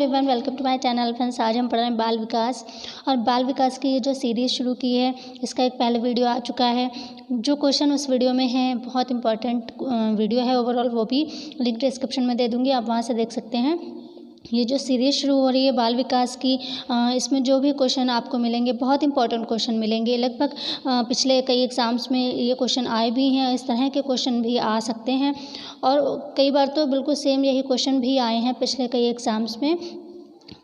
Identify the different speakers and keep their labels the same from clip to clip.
Speaker 1: Everyone, welcome to my channel. Friends, आज हम पढ़ रहे हैं बाल विकास। और बाल विकास की ये जो सीरीज़ शुरू की है, इसका एक पहले वीडियो आ चुका है। जो क्वेश्चन उस वीडियो में है, बहुत इंपॉर्टेंट वीडियो है ओवरऑल, वो भी लिंक डिस्क्रिप्शन में दे दूँगी, आप वहाँ से देख सकते हैं। ये जो सीरीज़ शुरू हो रही है बाल विकास की, इसमें जो भी क्वेश्चन आपको मिलेंगे, बहुत इंपॉर्टेंट क्वेश्चन मिलेंगे। लगभग पिछले कई एग्ज़ाम्स में ये क्वेश्चन आए भी हैं, इस तरह के क्वेश्चन भी आ सकते हैं। और कई बार तो बिल्कुल सेम यही क्वेश्चन भी आए हैं पिछले कई एग्ज़ाम्स में।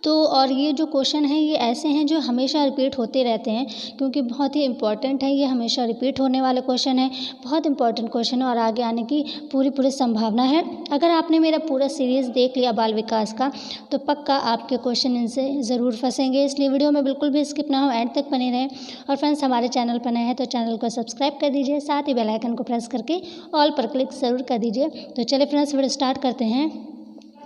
Speaker 1: तो और ये जो क्वेश्चन हैं, ये ऐसे हैं जो हमेशा रिपीट होते रहते हैं, क्योंकि बहुत ही इम्पॉर्टेंट है। ये हमेशा रिपीट होने वाले क्वेश्चन है, बहुत इंपॉर्टेंट क्वेश्चन है और आगे आने की पूरी संभावना है। अगर आपने मेरा पूरा सीरीज़ देख लिया बाल विकास का, तो पक्का आपके क्वेश्चन इनसे ज़रूर फंसेंगे। इसलिए वीडियो में बिल्कुल भी स्किप ना हो, एंड तक बने रहें। और फ्रेंड्स, हमारे चैनल पर नए हैं तो चैनल को सब्सक्राइब कर दीजिए, साथ ही बेल आइकन को प्रेस करके ऑल पर क्लिक ज़रूर कर दीजिए। तो चलिए फ्रेंड्स, वीडियो स्टार्ट करते हैं।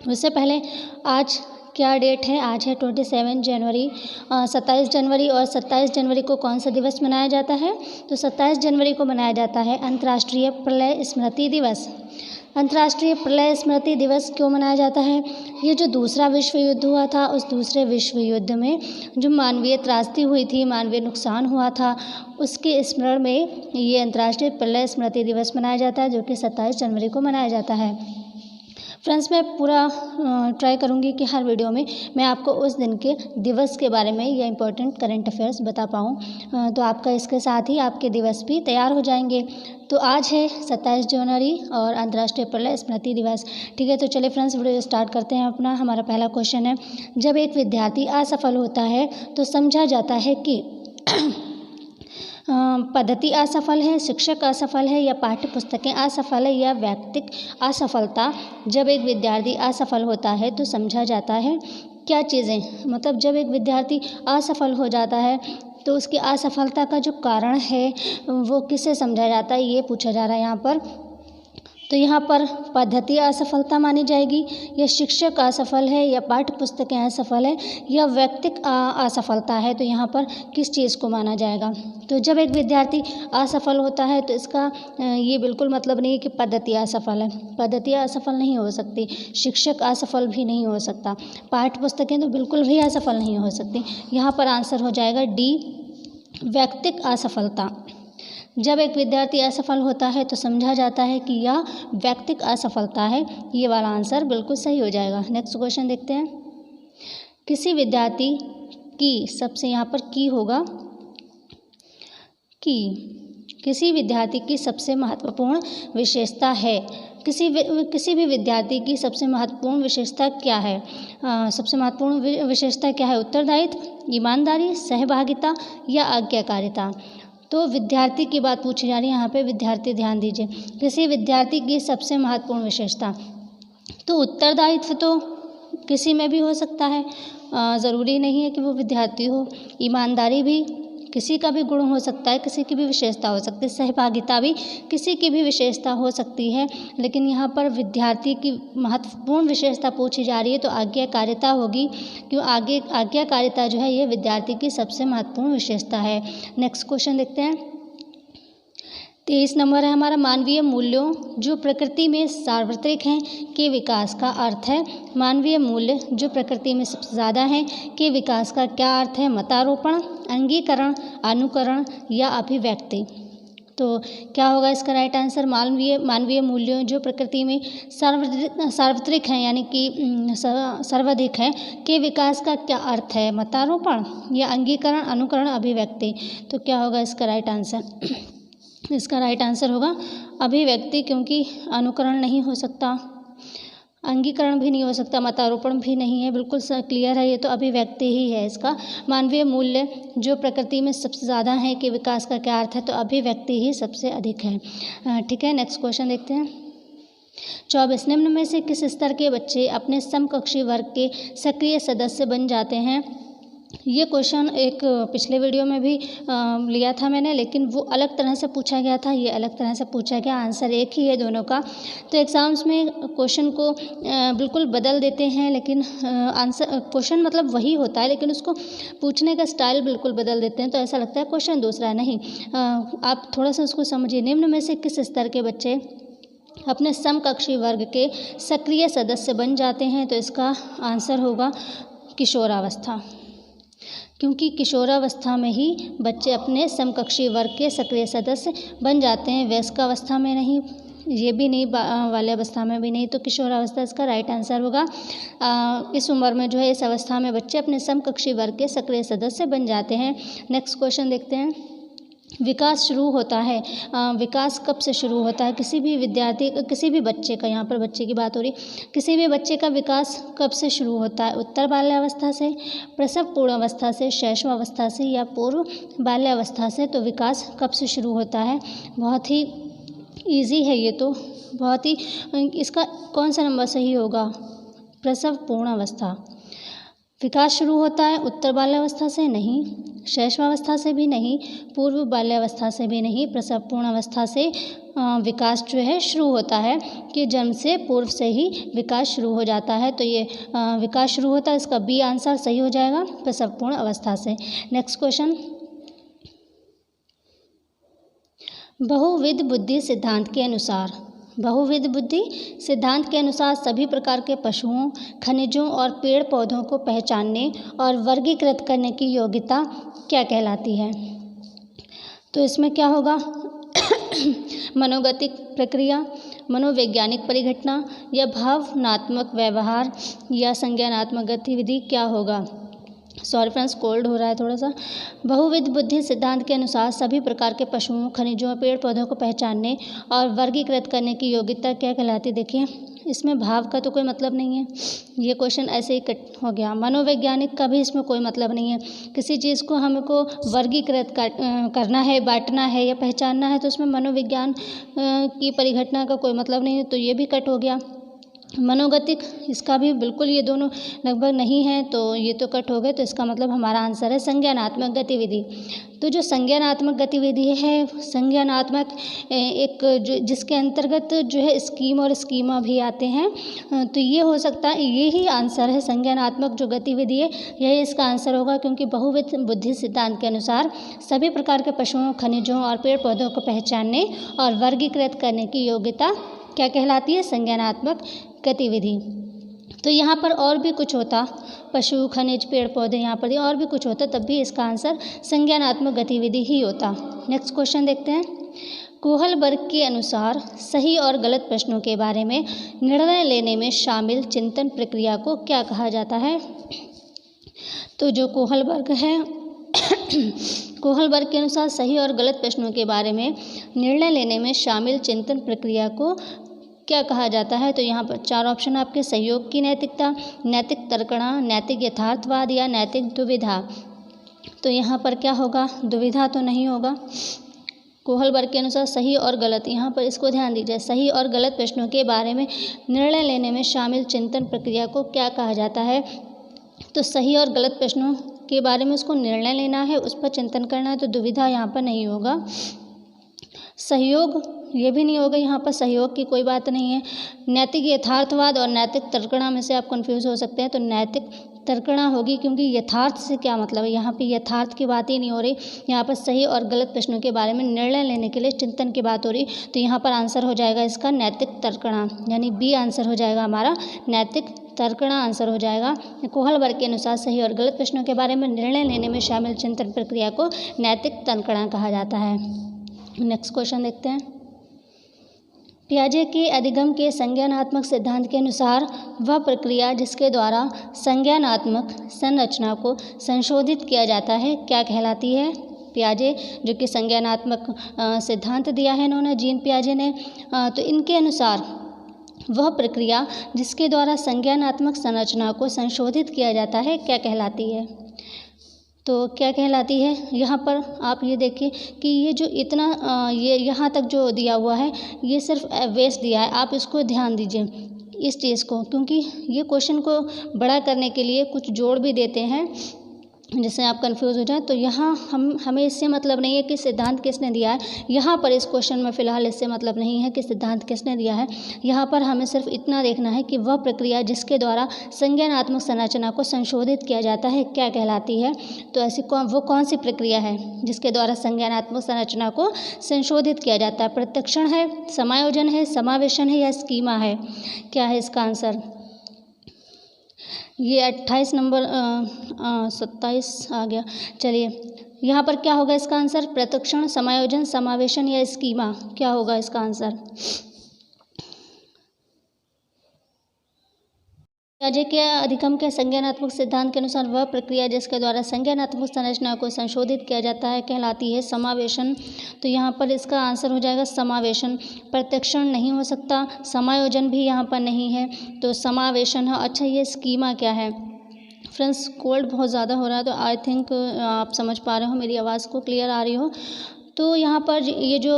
Speaker 1: उससे पहले आज क्या डेट है? आज है 27 जनवरी। 27 जनवरी और 27 जनवरी को कौन सा दिवस मनाया जाता है? तो 27 जनवरी को मनाया जाता है अंतर्राष्ट्रीय प्रलय स्मृति दिवस। अंतर्राष्ट्रीय प्रलय स्मृति दिवस क्यों मनाया जाता है? ये जो दूसरा विश्व युद्ध हुआ था, उस दूसरे विश्व युद्ध में जो मानवीय त्रासदी हुई थी, मानवीय नुकसान हुआ था, उसके स्मरण में ये अंतर्राष्ट्रीय प्रलय स्मृति दिवस मनाया जाता है, जो कि 27 जनवरी को मनाया जाता है। फ्रेंड्स, मैं पूरा ट्राई करूँगी कि हर वीडियो में मैं आपको उस दिन के दिवस के बारे में या इम्पोर्टेंट करंट अफेयर्स बता पाऊँ, तो आपका इसके साथ ही आपके दिवस भी तैयार हो जाएंगे। तो आज है 27 जनवरी और अंतर्राष्ट्रीय प्रलय स्मृति दिवस। ठीक है, तो चलिए फ्रेंड्स, वीडियो स्टार्ट करते हैं अपना। हमारा पहला क्वेश्चन है, जब एक विद्यार्थी असफल होता है तो समझा जाता है कि पद्धति असफल है, शिक्षक असफल है, या पाठ्य पुस्तकें असफल है, या व्यक्तिक असफलता। जब एक विद्यार्थी असफल होता है तो समझा जाता है क्या चीज़ें, मतलब जब एक विद्यार्थी असफल हो जाता है तो उसकी असफलता का जो कारण है वो किससे समझा जाता है, ये पूछा जा रहा है यहाँ पर। तो यहाँ पर पद्धति असफलता मानी जाएगी, या शिक्षक असफल है, या पाठ्य पुस्तकें असफल है, या व्यक्तिक असफलता है। तो यहाँ पर किस चीज़ को माना जाएगा? तो जब एक विद्यार्थी असफल होता है तो इसका ये बिल्कुल मतलब नहीं है कि पद्धति असफल है। पद्धति असफल नहीं हो सकती, शिक्षक असफल भी नहीं हो सकता, पाठ्य पुस्तकें तो बिल्कुल भी असफल नहीं हो सकती। यहाँ पर आंसर हो जाएगा डी, व्यक्तिक असफलता। जब एक विद्यार्थी असफल होता है तो समझा जाता है कि यह व्यक्तिक असफलता है। ये वाला आंसर बिल्कुल सही हो जाएगा। नेक्स्ट क्वेश्चन देखते हैं। किसी विद्यार्थी की सबसे, यहाँ पर की होगा, किसी विद्यार्थी की सबसे महत्वपूर्ण विशेषता है। किसी भी विद्यार्थी की सबसे महत्वपूर्ण विशेषता क्या है? सबसे महत्वपूर्ण विशेषता क्या है? उत्तरदायित्व, ईमानदारी, सहभागिता, या आज्ञाकारिता। तो विद्यार्थी की बात पूछी जा रही है यहाँ पे, विद्यार्थी ध्यान दीजिए। किसी विद्यार्थी की सबसे महत्वपूर्ण विशेषता, तो उत्तरदायित्व तो किसी में भी हो सकता है, ज़रूरी नहीं है कि वो विद्यार्थी हो। ईमानदारी भी किसी का भी गुण हो सकता है, किसी की भी विशेषता हो सकती है। सहभागिता भी किसी की भी विशेषता हो सकती है, लेकिन यहाँ पर विद्यार्थी की महत्वपूर्ण विशेषता पूछी जा रही है तो आज्ञाकारिता होगी, क्यों? आज्ञाकारिता जो है ये विद्यार्थी की सबसे महत्वपूर्ण विशेषता है। नेक्स्ट क्वेश्चन देखते हैं। 23 नंबर है हमारा, मानवीय मूल्यों जो प्रकृति में सार्वत्रिक हैं के विकास का अर्थ है। मानवीय मूल्य जो प्रकृति में सबसे ज़्यादा हैं के विकास का क्या अर्थ है? मतारोपण, अंगीकरण, अनुकरण, या अभिव्यक्ति। तो क्या होगा इसका राइट आंसर? मानवीय मूल्यों जो प्रकृति में सार्वत्रिक हैं, यानी कि सर्वाधिक हैं, के विकास का क्या अर्थ है? मतारोपण, या अंगीकरण, अनुकरण, अभिव्यक्ति। तो क्या होगा इसका राइट आंसर? इसका राइट आंसर होगा अभिव्यक्ति, क्योंकि अनुकरण नहीं हो सकता, अंगीकरण भी नहीं हो सकता, मतारोपण भी नहीं है। बिल्कुल क्लियर है ये, तो अभिव्यक्ति ही है इसका। मानवीय मूल्य जो प्रकृति में सबसे ज़्यादा है कि विकास का क्या अर्थ है? तो अभिव्यक्ति ही सबसे अधिक है। ठीक है, नेक्स्ट क्वेश्चन देखते हैं। 24 निम्न में से किस स्तर के बच्चे अपने समकक्षी वर्ग के सक्रिय सदस्य बन जाते हैं? ये क्वेश्चन एक पिछले वीडियो में भी लिया था मैंने, लेकिन वो अलग तरह से पूछा गया था, ये अलग तरह से पूछा गया। आंसर एक ही है दोनों का। तो एग्ज़ाम्स में क्वेश्चन को बिल्कुल बदल देते हैं, लेकिन आंसर क्वेश्चन मतलब वही होता है, लेकिन उसको पूछने का स्टाइल बिल्कुल बदल देते हैं, तो ऐसा लगता है क्वेश्चन दूसरा। नहीं, आप थोड़ा सा उसको समझिए। निम्न में से किस स्तर के बच्चे अपने समकक्षी वर्ग के सक्रिय सदस्य बन जाते हैं, तो इसका आंसर होगा किशोरावस्था, क्योंकि किशोरावस्था में ही बच्चे अपने समकक्षी वर्ग के सक्रिय सदस्य बन जाते हैं, वयस्कावस्था में नहीं, ये भी नहीं, बाल्यावस्था में भी नहीं। तो किशोरावस्था इसका राइट आंसर होगा। इस उम्र में जो है, इस अवस्था में बच्चे अपने समकक्षी वर्ग के सक्रिय सदस्य बन जाते हैं। नेक्स्ट क्वेश्चन देखते हैं। विकास शुरू होता है, विकास कब से शुरू होता है? किसी भी विद्यार्थी, किसी भी बच्चे का, यहाँ पर बच्चे की बात हो रही, किसी भी बच्चे का विकास कब से शुरू होता है? उत्तर बाल्यावस्था से, प्रसव पूर्ण अवस्था से, शैशवावस्था से या पूर्व बाल्यावस्था से? तो विकास कब से शुरू होता है? बहुत ही ईजी है ये तो, बहुत ही। इसका कौन सा नंबर सही होगा? प्रसव पूर्ण अवस्था। विकास शुरू होता है उत्तर बाल्यावस्था से नहीं, शैशवावस्था से भी नहीं, पूर्व बाल्यावस्था से भी नहीं, प्रसव पूर्ण अवस्था से विकास जो है शुरू होता है, कि जन्म से पूर्व से ही विकास शुरू हो जाता है। तो ये विकास शुरू होता है, इसका बी आंसर सही हो जाएगा, प्रसव पूर्ण अवस्था से। Next question. बहुविध बुद्धि सिद्धांत के अनुसार, बहुविध बुद्धि सिद्धांत के अनुसार सभी प्रकार के पशुओं, खनिजों और पेड़ पौधों को पहचानने और वर्गीकृत करने की योग्यता क्या कहलाती है? तो इसमें क्या होगा? मनोगतिक प्रक्रिया, मनोवैज्ञानिक परिघटना या भावनात्मक व्यवहार या संज्ञानात्मक गतिविधि क्या होगा? सॉरी फ्रेंड्स, कोल्ड हो रहा है थोड़ा सा। बहुविध बुद्धि सिद्धांत के अनुसार सभी प्रकार के पशुओं, खनिजों और पेड़ पौधों को पहचानने और वर्गीकृत करने की योग्यता क्या कहलाती है? देखिए, इसमें भाव का तो कोई मतलब नहीं है, ये क्वेश्चन ऐसे ही कट हो गया। मनोवैज्ञानिक का भी इसमें कोई मतलब नहीं है। किसी चीज़ को हमको वर्गीकृत करना है, बांटना है या पहचानना है, तो उसमें मनोविज्ञान की परिघटना का कोई मतलब नहीं है, तो ये भी कट हो गया। मनोगतिक, इसका भी बिल्कुल, ये दोनों लगभग नहीं है, तो ये तो कट हो गए। तो इसका मतलब हमारा आंसर है संज्ञानात्मक गतिविधि। तो जो संज्ञानात्मक गतिविधि है, संज्ञानात्मक एक जो जिसके अंतर्गत जो है स्कीम और स्कीमा भी आते हैं, तो ये हो सकता है, ये ही आंसर है। संज्ञानात्मक जो गतिविधि है, यही इसका आंसर होगा, क्योंकि बहुविध बुद्धि सिद्धांत के अनुसार सभी प्रकार के पशुओं, खनिजों और पेड़ पौधों को पहचानने और वर्गीकृत करने की योग्यता क्या कहलाती है? संज्ञानात्मक गतिविधि। तो यहाँ पर और भी कुछ होता, पशु, खनिज, पेड़ पौधे, यहाँ पर और भी कुछ होता, तब भी इसका आंसर संज्ञानात्मक गतिविधि ही होता। नेक्स्ट क्वेश्चन देखते हैं। कोहलबर्ग के अनुसार सही और गलत प्रश्नों के बारे में निर्णय लेने में शामिल चिंतन प्रक्रिया को क्या कहा जाता है? तो जो कोहलबर्ग है, कोहलबर्ग के अनुसार सही और गलत प्रश्नों के बारे में निर्णय लेने में शामिल चिंतन प्रक्रिया को क्या कहा जाता है? तो यहाँ पर 4 ऑप्शन आपके: सहयोग की नैतिकता, नैतिक तर्कणा, नैतिक यथार्थवाद या नैतिक दुविधा। तो यहाँ पर क्या होगा? दुविधा तो नहीं होगा। कोहलबर्ग के अनुसार सही और गलत, यहाँ पर इसको ध्यान दीजिए, सही और गलत प्रश्नों के बारे में निर्णय लेने में शामिल चिंतन प्रक्रिया को क्या कहा जाता है? तो सही और गलत प्रश्नों के बारे में उसको निर्णय लेना है, उस पर चिंतन करना है, तो दुविधा यहाँ पर नहीं होगा। सहयोग, ये भी नहीं होगा, यहाँ पर सहयोग की कोई बात नहीं है। नैतिक यथार्थवाद और नैतिक तर्कणा में से आप कंफ्यूज हो सकते हैं, तो नैतिक तर्कणा होगी, क्योंकि यथार्थ से क्या मतलब है? यहाँ पे यथार्थ की बात ही नहीं हो रही, यहाँ पर सही और गलत प्रश्नों के बारे में निर्णय लेने के लिए चिंतन की बात हो रही। तो यहाँ पर आंसर हो जाएगा इसका नैतिक तर्कणा, यानी बी आंसर हो जाएगा हमारा, नैतिक तर्कणा आंसर हो जाएगा। कोहलबर्ग के अनुसार सही और गलत प्रश्नों के बारे में निर्णय लेने में शामिल चिंतन प्रक्रिया को नैतिक तर्कणा कहा जाता है। नेक्स्ट क्वेश्चन देखते हैं। पियाजे के अधिगम के संज्ञानात्मक सिद्धांत के अनुसार वह प्रक्रिया जिसके द्वारा संज्ञानात्मक संरचना को संशोधित किया जाता है क्या कहलाती है? पियाजे, जो कि संज्ञानात्मक सिद्धांत दिया है इन्होंने, जीन पियाजे ने, तो इनके अनुसार वह प्रक्रिया जिसके द्वारा संज्ञानात्मक संरचना को संशोधित किया जाता है क्या कहलाती है? तो क्या कहलाती है? यहाँ पर आप ये देखिए कि ये जो इतना ये यहाँ तक जो दिया हुआ है, ये सिर्फ वेस्ट दिया है, आप इसको ध्यान दीजिए इस चीज़ को, क्योंकि ये क्वेश्चन को बड़ा करने के लिए कुछ जोड़ भी देते हैं, जिससे आप कंफ्यूज हो जाए। तो यहाँ हमें इससे मतलब नहीं है कि सिद्धांत किसने दिया है, यहाँ पर इस क्वेश्चन में फ़िलहाल इससे मतलब नहीं है कि सिद्धांत किसने दिया है। यहाँ पर हमें सिर्फ इतना देखना है कि वह प्रक्रिया जिसके द्वारा संज्ञानात्मक संरचना को संशोधित किया जाता है क्या कहलाती है। तो ऐसी वो कौन सी प्रक्रिया है जिसके द्वारा संज्ञानात्मक संरचना को संशोधित किया जाता है। प्रत्यक्षण है, समायोजन है, समावेशन है या स्कीमा है। क्या है इसका आंसर। ये 28 नंबर 27 आ गया। चलिए यहाँ पर क्या होगा इसका आंसर। प्रत्यक्षण, समायोजन, समावेशन या स्कीमा, क्या होगा इसका आंसर। पियाजे के अधिगम के संज्ञानात्मक सिद्धांत के अनुसार वह प्रक्रिया जिसके द्वारा संज्ञानात्मक संरचना को संशोधित किया जाता है कहलाती है समावेशन। तो यहाँ पर इसका आंसर हो जाएगा समावेशन। प्रत्यक्षण नहीं हो सकता, समायोजन भी यहाँ पर नहीं है, तो समावेशन है। अच्छा, ये स्कीमा क्या है। फ्रेंड्स, कोल्ड बहुत ज़्यादा हो रहा है, तो आई थिंक आप समझ पा रहे हो, मेरी आवाज़ को क्लियर आ रही हो। तो यहाँ पर ये जो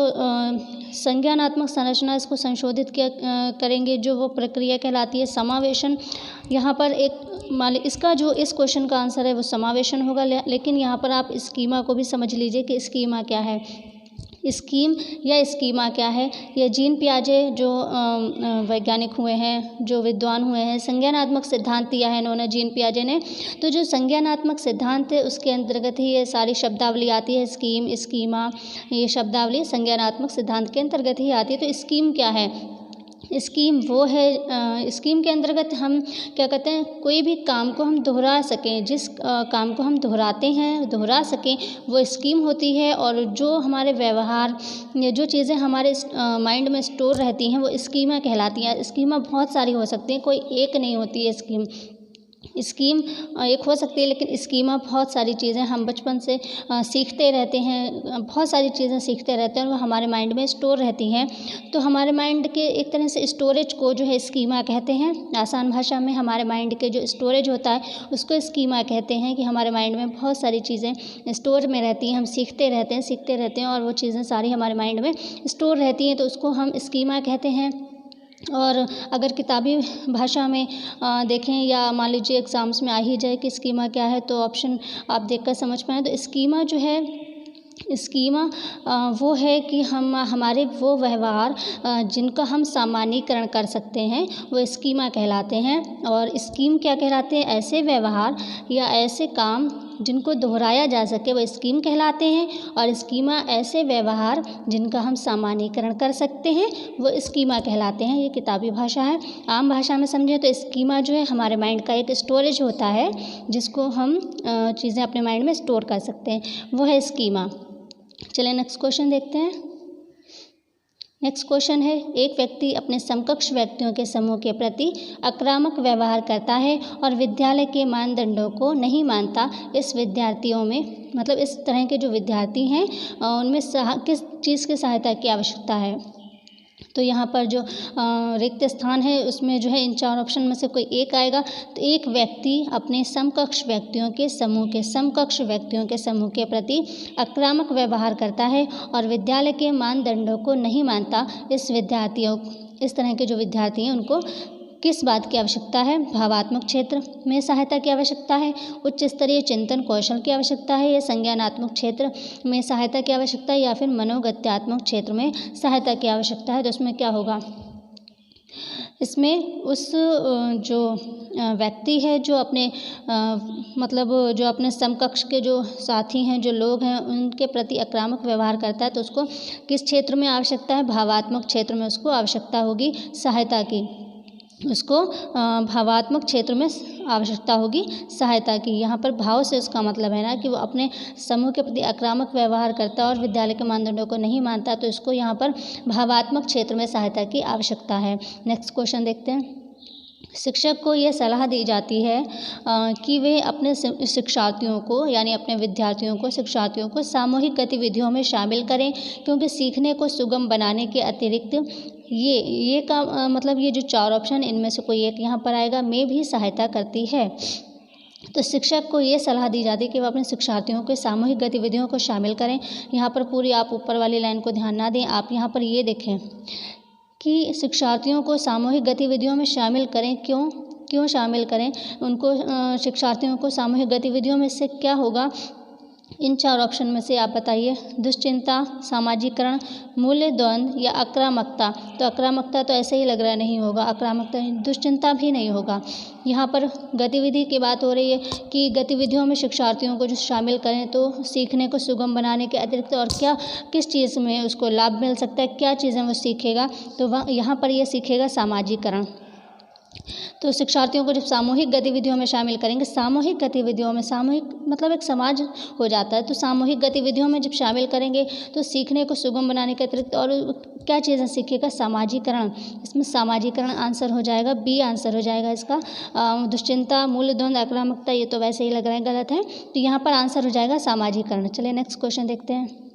Speaker 1: संज्ञानात्मक संरचना इसको संशोधित किया करेंगे, जो वो प्रक्रिया कहलाती है समावेशन। यहाँ पर एक मान ली इसका जो इस क्वेश्चन का आंसर है वो समावेशन होगा, लेकिन यहाँ पर आप स्कीमा को भी समझ लीजिए कि स्कीमा क्या है। स्कीम या स्कीमा क्या है। ये जीन पियाजे जो वैज्ञानिक हुए हैं, जो विद्वान हुए हैं, संज्ञानात्मक सिद्धांत दिया है इन्होंने, जीन पियाजे ने। तो जो संज्ञानात्मक सिद्धांत है उसके अंतर्गत ही ये सारी शब्दावली आती है। स्कीम, स्कीमा, ये शब्दावली संज्ञानात्मक सिद्धांत के अंतर्गत ही आती है। तो स्कीम क्या है। स्कीम वो है, स्कीम के अंतर्गत हम क्या कहते हैं, कोई भी काम को हम दोहरा सकें, जिस काम को हम दोहराते हैं, दोहरा सकें, वो स्कीम होती है। और जो हमारे व्यवहार, जो चीज़ें हमारे माइंड में स्टोर रहती हैं वो स्कीमा कहलाती हैं। स्कीमा बहुत सारी हो सकती हैं, कोई एक नहीं होती है स्कीम। स्कीम एक हो सकती है, लेकिन स्कीमा बहुत सारी चीज़ें हम बचपन से सीखते रहते हैं, बहुत सारी चीज़ें सीखते रहते हैं और वो हमारे माइंड में स्टोर रहती हैं। तो हमारे माइंड के एक तरह से स्टोरेज को जो है स्कीमा कहते हैं। आसान भाषा में हमारे माइंड के जो स्टोरेज होता है उसको स्कीमा कहते हैं, कि हमारे माइंड में बहुत सारी चीज़ें स्टोर में रहती हैं, हम सीखते रहते हैं और वो चीज़ें सारी हमारे माइंड में स्टोर रहती हैं, तो उसको हम स्कीमा कहते हैं। और अगर किताबी भाषा में देखें या मान लीजिए एग्ज़ाम्स में आ ही जाए कि स्कीमा क्या है, तो ऑप्शन आप देखकर समझ पाएँ। तो स्कीमा जो है, स्कीमा वो है कि हम हमारे वो व्यवहार जिनका हम सामान्यीकरण कर सकते हैं वो स्कीमा कहलाते हैं। और स्कीम क्या कहलाते हैं, ऐसे व्यवहार या ऐसे काम जिनको दोहराया जा सके वो स्कीम कहलाते हैं। और स्कीमा ऐसे व्यवहार जिनका हम सामान्यीकरण कर सकते हैं वो स्कीमा कहलाते हैं। ये किताबी भाषा है। आम भाषा में समझें तो स्कीमा जो है हमारे माइंड का एक स्टोरेज होता है, जिसको हम चीज़ें अपने माइंड में स्टोर कर सकते हैं, वो है स्कीमा। चलिए नेक्स्ट क्वेश्चन देखते हैं। नेक्स्ट क्वेश्चन है, एक व्यक्ति अपने समकक्ष व्यक्तियों के समूह के प्रति आक्रामक व्यवहार करता है और विद्यालय के मानदंडों को नहीं मानता। इस विद्यार्थियों में मतलब इस तरह के जो विद्यार्थी हैं उनमें किस चीज़ की सहायता की आवश्यकता है। तो यहाँ पर जो रिक्त स्थान है उसमें जो है इन चार ऑप्शन में से कोई एक आएगा। तो एक व्यक्ति अपने समकक्ष व्यक्तियों के समूह के प्रति आक्रामक व्यवहार करता है और विद्यालय के मानदंडों को नहीं मानता। इस तरह के जो विद्यार्थी हैं उनको किस बात की आवश्यकता है। भावात्मक क्षेत्र में सहायता की आवश्यकता है, उच्च स्तरीय चिंतन कौशल की आवश्यकता है, या संज्ञानात्मक क्षेत्र में सहायता की आवश्यकता है, या फिर मनोगत्यात्मक क्षेत्र में सहायता की आवश्यकता है। तो इसमें क्या होगा, इसमें उस जो व्यक्ति है जो अपने जो अपने समकक्ष के जो साथी हैं, जो लोग हैं, उनके प्रति आक्रामक व्यवहार करता है, तो उसको किस क्षेत्र में आवश्यकता है, भावात्मक क्षेत्र में उसको आवश्यकता होगी सहायता की। उसको भावात्मक क्षेत्र में आवश्यकता होगी सहायता की। यहाँ पर भाव से उसका मतलब है ना कि वो अपने समूह के प्रति आक्रामक व्यवहार करता है और विद्यालय के मानदंडों को नहीं मानता, तो इसको यहाँ पर भावात्मक क्षेत्र में सहायता की आवश्यकता है। नेक्स्ट क्वेश्चन देखते हैं। शिक्षक को ये सलाह दी जाती है कि वे अपने शिक्षार्थियों को यानी अपने शिक्षार्थियों को सामूहिक गतिविधियों में शामिल करें, क्योंकि सीखने को सुगम बनाने के अतिरिक्त ये जो चार ऑप्शन इनमें से कोई एक यहाँ पर आएगा, में भी सहायता करती है। तो शिक्षक को ये सलाह दी जाती है कि वह अपने शिक्षार्थियों के सामूहिक गतिविधियों को शामिल करें। यहाँ पर पूरी आप ऊपर वाली लाइन को ध्यान ना दें, आप यहाँ पर ये देखें कि शिक्षार्थियों को सामूहिक गतिविधियों में शामिल करें। क्यों? क्यों शामिल करें उनको, शिक्षार्थियों को सामूहिक गतिविधियों में। इससे क्या होगा, इन 4 ऑप्शन में से आप बताइए। दुश्चिंता, सामाजिकरण, मूल्य द्वंद्व या आक्रामकता। तो आक्रामकता तो ऐसे ही लग रहा है नहीं होगा, आक्रामकता दुश्चिंता भी नहीं होगा। यहाँ पर गतिविधि की बात हो रही है कि गतिविधियों में शिक्षार्थियों को जो शामिल करें तो सीखने को सुगम बनाने के अतिरिक्त और क्या किस चीज़ में उसको लाभ मिल सकता है, क्या चीज़ें वो सीखेगा, तो वह यहाँ पर ये सीखेगा सामाजिकरण। तो शिक्षार्थियों को जब सामूहिक गतिविधियों में शामिल करेंगे, सामूहिक गतिविधियों में, सामूहिक मतलब एक समाज हो जाता है, तो सामूहिक गतिविधियों में जब शामिल करेंगे तो सीखने को सुगम बनाने के अतिरिक्त और क्या चीज़ें सीखेगा, सामाजिकरण। इसमें सामाजिकरण आंसर हो जाएगा, बी आंसर हो जाएगा इसका। दुश्चिंता, मूल्य द्वंद्व, आक्रामकता ये तो वैसे ही लग रहा है गलत है, तो यहाँ पर आंसर हो जाएगा सामाजिकरण। चलिए नेक्स्ट क्वेश्चन देखते हैं।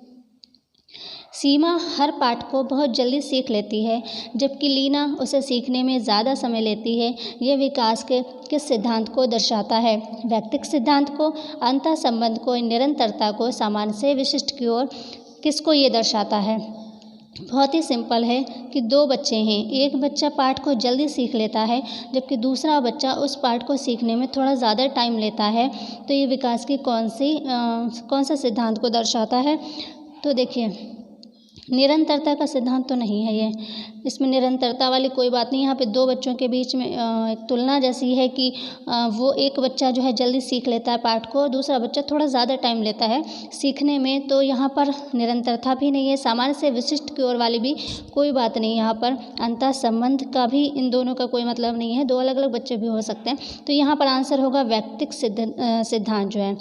Speaker 1: सीमा हर पाठ को बहुत जल्दी सीख लेती है जबकि लीना उसे सीखने में ज़्यादा समय लेती है। यह विकास के किस सिद्धांत को दर्शाता है? व्यक्तिक सिद्धांत को, अंतः संबंध को, निरंतरता को, सामान्य से विशिष्ट की ओर, किसको ये दर्शाता है? बहुत ही सिंपल है कि 2 बच्चे हैं, एक बच्चा पाठ को जल्दी सीख लेता है जबकि दूसरा बच्चा उस पाठ को सीखने में थोड़ा ज़्यादा टाइम लेता है। तो ये विकास की कौन सा सिद्धांत को दर्शाता है? तो देखिए, निरंतरता का सिद्धांत तो नहीं है ये, इसमें निरंतरता वाली कोई बात नहीं। यहाँ पे 2 बच्चों के बीच में एक तुलना जैसी है कि वो एक बच्चा जो है जल्दी सीख लेता है पाठ को, दूसरा बच्चा थोड़ा ज़्यादा टाइम लेता है सीखने में, तो यहाँ पर निरंतरता भी नहीं है। सामान्य से विशिष्ट की ओर वाली भी कोई बात नहीं, यहाँ पर अंतः संबंध का भी इन दोनों का कोई मतलब नहीं है, 2 अलग अलग बच्चे भी हो सकते हैं। तो यहाँ पर आंसर होगा व्यक्तिक सिद्धांत जो है,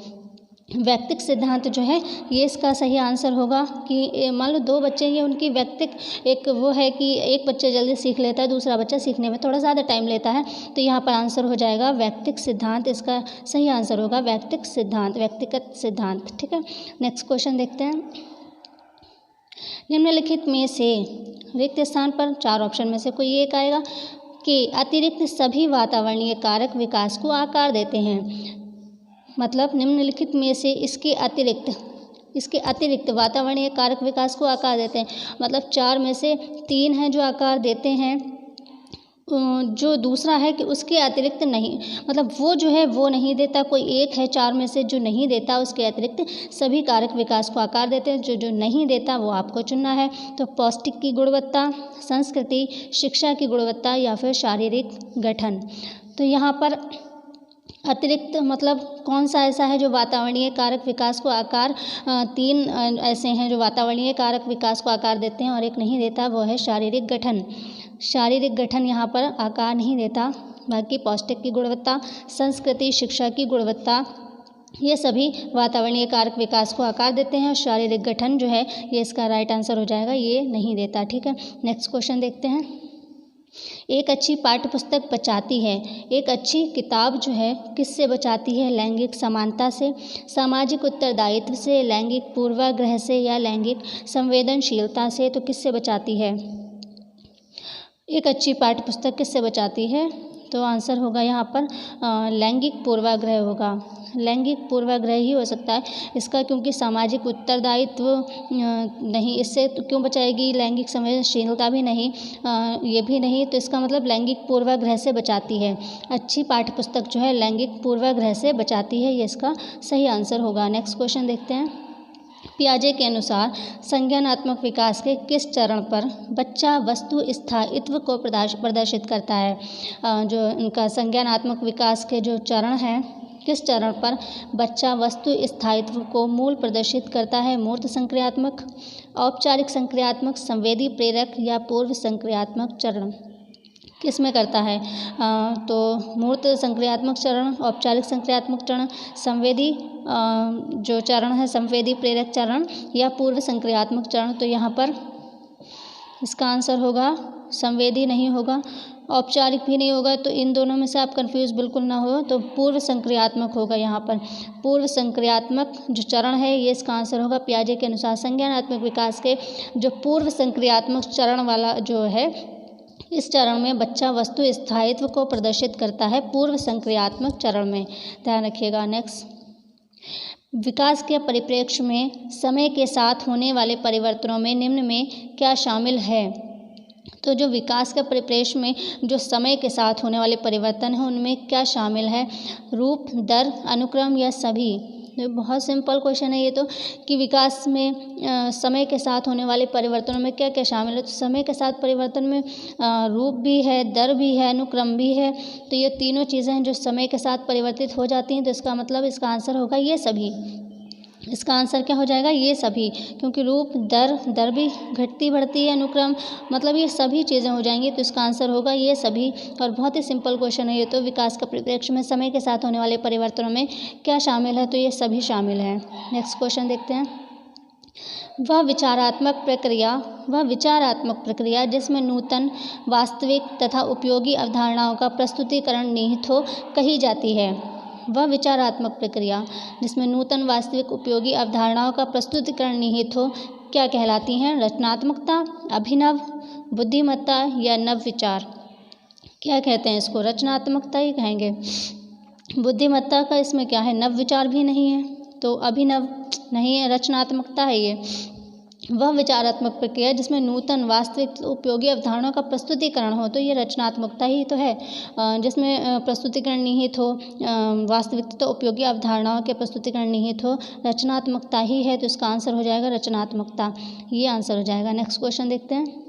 Speaker 1: व्यक्तिक सिद्धांत जो है ये इसका सही आंसर होगा। कि मान लो 2 बच्चे हैं, उनकी व्यक्तिक एक वो है कि एक बच्चा जल्दी सीख लेता है, दूसरा बच्चा सीखने में थोड़ा ज़्यादा टाइम लेता है, तो यहाँ पर आंसर हो जाएगा व्यक्तिक सिद्धांत, इसका सही आंसर होगा व्यक्तिक सिद्धांत, व्यक्तिगत सिद्धांत। ठीक है, नेक्स्ट क्वेश्चन देखते हैं। निम्नलिखित में से रिक्त स्थान पर 4 ऑप्शन में से कोई एक आएगा कि अतिरिक्त सभी वातावरणीय कारक विकास को आकार देते हैं। मतलब निम्नलिखित में से इसके अतिरिक्त वातावरणीय कारक विकास को आकार देते हैं। मतलब 4 में से 3 हैं जो आकार देते हैं, जो दूसरा है कि उसके अतिरिक्त नहीं, मतलब वो जो है वो नहीं देता, कोई एक है 4 में से जो नहीं देता, उसके अतिरिक्त सभी कारक विकास को आकार देते हैं। जो नहीं देता वो आपको चुनना है। तो पौष्टिक की गुणवत्ता, संस्कृति, शिक्षा की गुणवत्ता या फिर शारीरिक गठन। तो यहाँ पर अतिरिक्त मतलब कौन सा ऐसा है जो वातावरणीय कारक विकास को आकार, 3 ऐसे हैं जो वातावरणीय कारक विकास को आकार देते हैं और एक नहीं देता, वो है शारीरिक गठन। शारीरिक गठन यहाँ पर आकार नहीं देता। बाकी पौष्टिक की गुणवत्ता, संस्कृति, शिक्षा की गुणवत्ता, ये सभी वातावरणीय कारक विकास को आकार देते हैं और शारीरिक गठन जो है ये इसका राइट आंसर हो जाएगा, ये नहीं देता। ठीक है, नेक्स्ट क्वेश्चन देखते हैं। एक अच्छी पाठ्य पुस्तक बचाती है, एक अच्छी किताब जो है किससे बचाती है? लैंगिक समानता से, सामाजिक उत्तरदायित्व से, लैंगिक पूर्वाग्रह से या लैंगिक संवेदनशीलता से। तो किससे बचाती है? एक अच्छी पाठ्य पुस्तक किससे बचाती है? तो आंसर होगा यहाँ पर लैंगिक पूर्वाग्रह होगा, लैंगिक पूर्वाग्रह ही हो सकता है इसका, क्योंकि सामाजिक उत्तरदायित्व नहीं, इससे तो क्यों बचाएगी? लैंगिक संवेदनशीलता भी नहीं, ये भी नहीं, तो इसका मतलब लैंगिक पूर्वाग्रह से बचाती है। अच्छी पाठ्य पुस्तक जो है लैंगिक पूर्वाग्रह से बचाती है, ये इसका सही आंसर होगा। नेक्स्ट क्वेश्चन देखते हैं। पियाजे के अनुसार संज्ञानात्मक विकास के किस चरण पर बच्चा वस्तु स्थायित्व को प्रदर्शित करता है? जो इनका संज्ञानात्मक विकास के जो चरण हैं, किस चरण पर बच्चा वस्तु स्थायित्व को मूल प्रदर्शित करता है? मूर्त संक्रियात्मक, औपचारिक संक्रियात्मक, संवेदी प्रेरक या पूर्व संक्रियात्मक चरण? किस में करता है? तो मूर्त संक्रियात्मक चरण, औपचारिक संक्रियात्मक चरण, संवेदी जो चरण है संवेदी प्रेरक चरण या पूर्व संक्रियात्मक चरण? तो यहाँ पर इसका आंसर होगा संवेदी नहीं होगा, औपचारिक भी नहीं होगा, तो इन दोनों में से आप कंफ्यूज बिल्कुल ना हो, तो पूर्व संक्रियात्मक होगा। यहाँ पर पूर्व संक्रियात्मक जो चरण है ये इसका आंसर होगा। पियाजे के अनुसार संज्ञानात्मक विकास के जो पूर्व संक्रियात्मक चरण वाला जो है, इस चरण में बच्चा वस्तु स्थायित्व को प्रदर्शित करता है, पूर्व संक्रियात्मक चरण में, ध्यान रखिएगा। नेक्स्ट, विकास के परिप्रेक्ष्य में समय के साथ होने वाले परिवर्तनों में निम्न में क्या शामिल है? तो जो विकास के परिप्रेक्ष्य में जो समय के साथ होने वाले परिवर्तन हैं उनमें क्या शामिल है? रूप, दर, अनुक्रम या सभी? तो बहुत सिंपल क्वेश्चन है ये तो, कि विकास में समय के साथ होने वाले परिवर्तनों में क्या क्या शामिल है? तो समय के साथ परिवर्तन में रूप भी है, दर भी है, अनुक्रम भी है। तो ये तीनों चीज़ें हैं जो समय के साथ परिवर्तित हो जाती हैं। तो इसका मतलब इसका आंसर होगा ये सभी। इसका आंसर क्या हो जाएगा? ये सभी, क्योंकि रूप, दर भी घटती बढ़ती है, अनुक्रम, मतलब ये सभी चीज़ें हो जाएंगी। तो इसका आंसर होगा ये सभी। और बहुत ही सिंपल क्वेश्चन है ये तो, विकास का परिप्रेक्ष्य में समय के साथ होने वाले परिवर्तनों में क्या शामिल है? तो ये सभी शामिल हैं। नेक्स्ट क्वेश्चन देखते हैं। वह विचारात्मक प्रक्रिया जिसमें नूतन, वास्तविक तथा उपयोगी अवधारणाओं का प्रस्तुतिकरण निहित हो कही जाती है। वह विचारात्मक प्रक्रिया जिसमें नूतन, वास्तविक, उपयोगी अवधारणाओं का प्रस्तुतिकरण निहित हो क्या कहलाती हैं? रचनात्मकता, अभिनव, बुद्धिमत्ता या नव विचार? क्या कहते हैं इसको? रचनात्मकता ही कहेंगे। बुद्धिमत्ता का इसमें क्या है? नव विचार भी नहीं है, तो अभिनव नहीं है, रचनात्मकता है ये। वह विचारात्मक प्रक्रिया जिसमें नूतन, वास्तविक, उपयोगी अवधारणाओं का प्रस्तुतिकरण हो, तो ये रचनात्मकता ही तो है। जिसमें प्रस्तुतिकरण निहित हो, वास्तविक तो उपयोगी अवधारणाओं के प्रस्तुतिकरण निहित हो, रचनात्मकता ही है। तो इसका आंसर हो जाएगा रचनात्मकता, ये आंसर हो जाएगा। नेक्स्ट क्वेश्चन देखते हैं।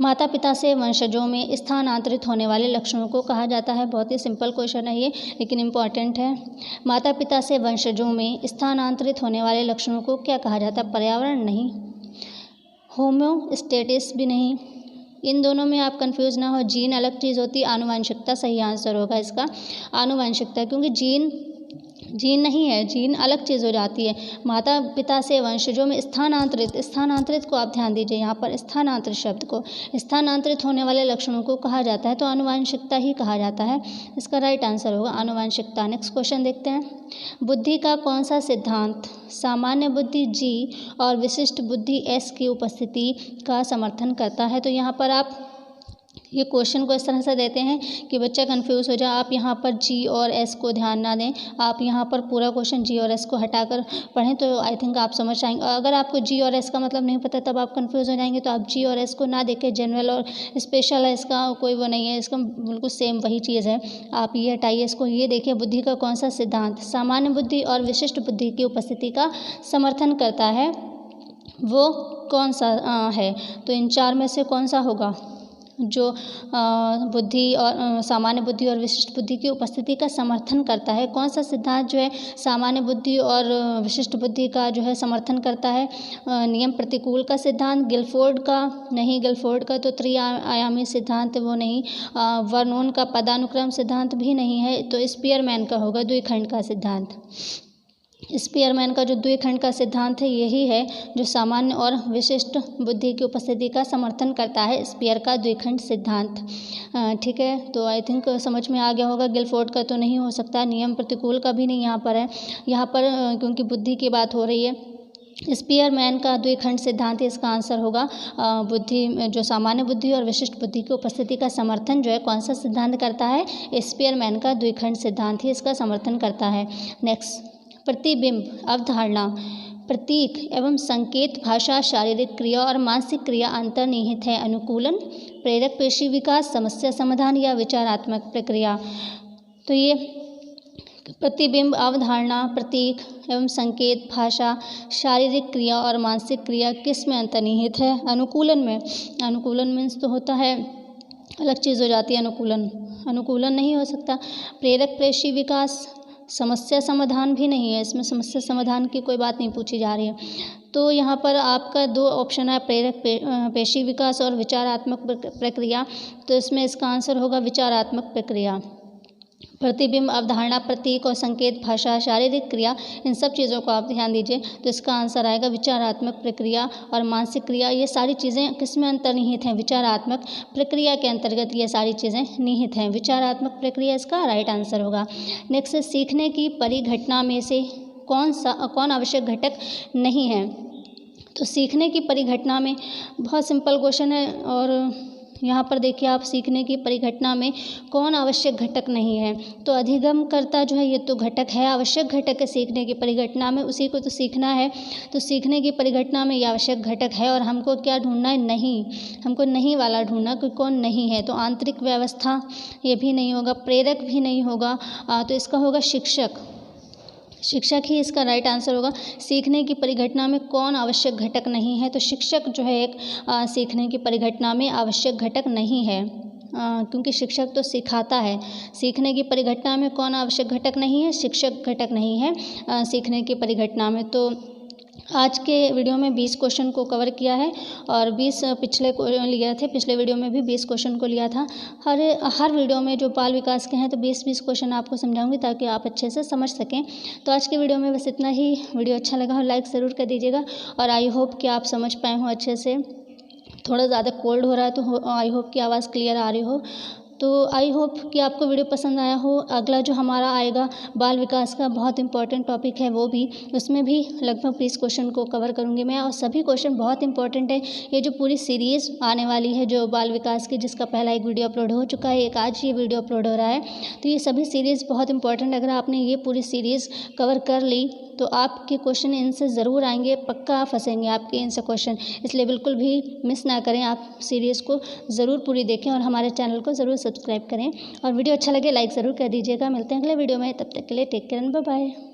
Speaker 1: माता पिता से वंशजों में स्थानांतरित होने वाले लक्षणों को कहा जाता है। बहुत ही सिंपल क्वेश्चन है ये, लेकिन इम्पॉर्टेंट है। माता पिता से वंशजों में स्थानांतरित होने वाले लक्षणों को क्या कहा जाता है? पर्यावरण नहीं, होमोस्टेसिस भी नहीं, इन दोनों में आप कंफ्यूज ना हो। जीन अलग चीज़ होती है, आनुवंशिकता सही आंसर होगा इसका, आनुवंशिकता, क्योंकि जीन नहीं है, जीन अलग चीज़ हो जाती है। माता पिता से वंशजों में स्थानांतरित को आप ध्यान दीजिए, यहाँ पर स्थानांतरित शब्द को, स्थानांतरित होने वाले लक्षणों को कहा जाता है, तो आनुवंशिकता ही कहा जाता है। इसका राइट आंसर होगा आनुवंशिकता। नेक्स्ट क्वेश्चन देखते हैं। बुद्धि का कौन सा सिद्धांत सामान्य बुद्धि जी और विशिष्ट बुद्धि एस की उपस्थिति का समर्थन करता है? तो यहाँ पर आप ये क्वेश्चन को इस तरह से देते हैं कि बच्चा कंफ्यूज हो जाए। आप यहाँ पर जी और एस को ध्यान ना दें, आप यहाँ पर पूरा क्वेश्चन जी और एस को हटाकर पढ़ें, तो आई थिंक आप समझ जाएंगे। अगर आपको जी और एस का मतलब नहीं पता तब आप कंफ्यूज हो जाएंगे। तो आप जी और एस को ना देखें, जनरल और स्पेशल है, इसका कोई वो नहीं है, इसका बिल्कुल सेम वही चीज़ है। आप ये हटाइए इसको, ये देखिए बुद्धि का कौन सा सिद्धांत सामान्य बुद्धि और विशिष्ट बुद्धि की उपस्थिति का समर्थन करता है, वो कौन सा है? तो इन चार में से कौन सा होगा जो बुद्धि और सामान्य बुद्धि और विशिष्ट बुद्धि की उपस्थिति का समर्थन करता है? कौन सा सिद्धांत जो है सामान्य बुद्धि और विशिष्ट बुद्धि का जो है समर्थन करता है? नियम प्रतिकूल का सिद्धांत, गिलफोर्ड का नहीं, गिलफोर्ड का तो त्रिआयामी सिद्धांत वो नहीं, वर्नोन का पदानुक्रम सिद्धांत भी नहीं है, तो स्पीयरमैन का होगा द्विखंड का सिद्धांत। स्पीयरमैन का जो द्विखंड का सिद्धांत है यही है जो सामान्य और विशिष्ट बुद्धि की उपस्थिति का समर्थन करता है, स्पीयर का द्विखंड सिद्धांत। ठीक है, तो आई थिंक समझ में आ गया होगा। गिलफोर्ड का तो नहीं हो सकता, नियम प्रतिकूल का भी नहीं यहाँ पर है, यहाँ पर क्योंकि बुद्धि की बात हो रही है। स्पीयरमैन का द्विखंड सिद्धांत इसका आंसर होगा। बुद्धि जो सामान्य बुद्धि और विशिष्ट बुद्धि की उपस्थिति का समर्थन जो है कौन सा सिद्धांत करता है? स्पीयरमैन का द्विखंड सिद्धांत ही इसका समर्थन करता है। नेक्स्ट, प्रतिबिंब, अवधारणा, प्रतीक एवं संकेत, भाषा, शारीरिक क्रिया और मानसिक क्रिया अंतर्निहित है। अनुकूलन, प्रेरक पेशी विकास, समस्या समाधान या विचारात्मक प्रक्रिया? तो ये प्रतिबिंब, अवधारणा, प्रतीक एवं संकेत, भाषा, शारीरिक क्रिया और मानसिक क्रिया किस में अंतर्निहित है? अनुकूलन में। अनुकूलन मीन्स तो होता है अलग चीज़ हो जाती है, अनुकूलन नहीं हो सकता। प्रेरक पेशी विकास, समस्या समाधान भी नहीं है, इसमें समस्या समाधान की कोई बात नहीं पूछी जा रही है। तो यहाँ पर आपका दो ऑप्शन है, प्रेरक पेशी विकास और विचारात्मक प्रक्रिया, तो इसमें इसका आंसर होगा विचारात्मक प्रक्रिया। प्रतिबिंब, अवधारणा, प्रतीक और संकेत, भाषा, शारीरिक क्रिया, इन सब चीज़ों को आप ध्यान दीजिए, तो इसका आंसर आएगा विचारात्मक प्रक्रिया। और मानसिक क्रिया, ये सारी चीज़ें किस में अंतर्निहित हैं? विचारात्मक प्रक्रिया के अंतर्गत ये सारी चीज़ें निहित हैं, विचारात्मक प्रक्रिया इसका राइट आंसर होगा। नेक्स्ट, सीखने की परिघटना में से कौन आवश्यक घटक नहीं है? तो सीखने की परिघटना में बहुत सिंपल क्वेश्चन है और यहाँ पर देखिए आप, सीखने की परिघटना में कौन आवश्यक घटक नहीं है। तो अधिगमकर्ता जो है ये तो घटक है, आवश्यक घटक है सीखने की परिघटना में, उसी को तो सीखना है। तो सीखने की परिघटना में ये आवश्यक घटक है और हमको क्या ढूंढना है, नहीं, हमको नहीं वाला ढूंढना कि कौन नहीं है। तो आंतरिक व्यवस्था ये भी नहीं होगा, प्रेरक भी नहीं होगा, तो इसका होगा शिक्षक। शिक्षक ही इसका राइट आंसर होगा। सीखने की परिघटना में कौन आवश्यक घटक नहीं है, तो शिक्षक जो है एक सीखने की परिघटना में आवश्यक घटक नहीं है, क्योंकि शिक्षक तो सिखाता है। सीखने की परिघटना में कौन आवश्यक घटक नहीं है, शिक्षक घटक नहीं है सीखने की परिघटना में। तो आज के वीडियो में 20 क्वेश्चन को कवर किया है और 20 पिछले को लिया थे, पिछले वीडियो में भी 20 क्वेश्चन को लिया था। हर वीडियो में जो बाल विकास के हैं तो 20-20 क्वेश्चन आपको समझाऊंगी ताकि आप अच्छे से समझ सकें। तो आज के वीडियो में बस इतना ही। वीडियो अच्छा लगा हो लाइक ज़रूर कर दीजिएगा और आई होप कि आप समझ पाए हो अच्छे से। थोड़ा ज़्यादा कोल्ड हो रहा है तो आई होप कि आवाज़ क्लियर आ रही हो। तो आई होप कि आपको वीडियो पसंद आया हो। अगला जो हमारा आएगा बाल विकास का बहुत इंपॉर्टेंट टॉपिक है, वो भी, उसमें भी लगभग 20 क्वेश्चन को कवर करूँगी मैं और सभी क्वेश्चन बहुत इंपॉर्टेंट है। ये जो पूरी सीरीज़ आने वाली है जो बाल विकास की, जिसका पहला एक वीडियो अपलोड हो चुका है, एक आज ये वीडियो अपलोड हो रहा है, तो ये सभी सीरीज़ बहुत इंपॉर्टेंट। अगर आपने ये पूरी सीरीज़ कवर कर ली तो आपके क्वेश्चन इनसे ज़रूर आएंगे, पक्का फंसेंगे आपके इनसे क्वेश्चन, इसलिए बिल्कुल भी मिस ना करें। आप सीरीज़ को ज़रूर पूरी देखें और हमारे चैनल को ज़रूर सब्सक्राइब करें और वीडियो अच्छा लगे लाइक ज़रूर कर दीजिएगा। मिलते हैं अगले वीडियो में, तब तक के लिए take care and bye bye.